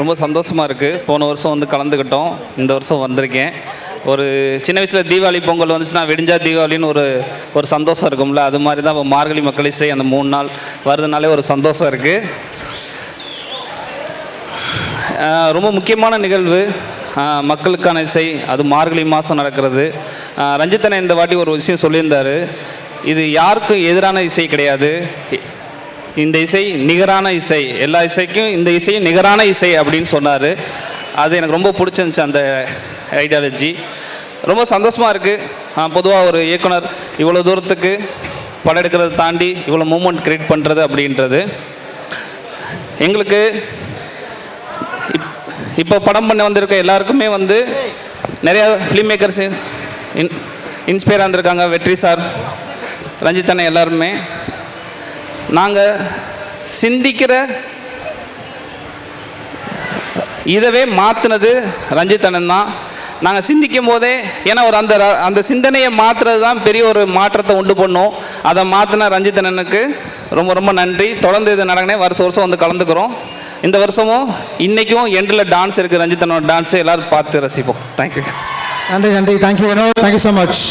ரொம்ப சந்தோஷமாக இருக்குது. போன வருஷம் வந்து கலந்துக்கிட்டோம், இந்த வருஷம் வந்திருக்கேன். ஒரு சின்ன வயசில் தீபாவளி பொங்கல் வந்துச்சுன்னா விடிஞ்சா தீபாவளின்னு ஒரு சந்தோஷம் இருக்கும்ல, அது மாதிரி தான் இப்போ மார்கழி மக்கள் இசை அந்த 3 நாள் வருதுனாலே ஒரு சந்தோஷம் இருக்குது. ரொம்ப முக்கியமான நிகழ்வு, மக்களுக்கான இசை, அது மார்கழி மாதம் நடக்கிறது. ரஞ்சித்தனை இந்த வாட்டி ஒரு விஷயம் சொல்லியிருந்தார், இது யாருக்கும் எதிரான இசை கிடையாது, இந்த இசை நிகரான இசை, எல்லா இசைக்கும் இந்த இசையும் நிகரான இசை அப்படின்னு சொன்னார். அது எனக்கு ரொம்ப பிடிச்சிருந்துச்சு அந்த ஐடியாலஜி. ரொம்ப சந்தோஷமாக இருக்குது. பொதுவாக ஒரு இயக்குனர் இவ்வளோ தூரத்துக்கு படம் எடுக்கிறத தாண்டி இவ்வளோ மூமெண்ட் க்ரியேட் பண்ணுறது அப்படின்றது எங்களுக்கு இப்போ படம் பண்ண வந்திருக்க எல்லாருக்குமே வந்து நிறையா ஃபிலிம் மேக்கர்ஸ் இன்ஸ்பயராக இருந்திருக்காங்க. வெற்றி சார், ரஞ்சித்தனை எல்லாருமே. நாங்கள் சிந்திக்கிற இதவே மாற்றினது ரஞ்சித்தனன் தான். நாங்கள் சிந்திக்கும் போதே, ஏன்னா ஒரு அந்த சிந்தனையை மாற்றுறது தான் பெரிய ஒரு மாற்றத்தை உண்டு பண்ணோம். அதை மாற்றின ரஞ்சித்தனனுக்கு ரொம்ப ரொம்ப நன்றி. தொடர்ந்து இது நடக்கினே வருஷம் வந்து கலந்துக்கிறோம். இந்த வருஷமும் இன்றைக்கும் எண்டில் டான்ஸ் இருக்குது, ரஞ்சித்தனோட டான்ஸு எல்லோரும் பார்த்து ரசிப்போம். தேங்க்யூ. நன்றி. தேங்க்யூ. Thank you so much.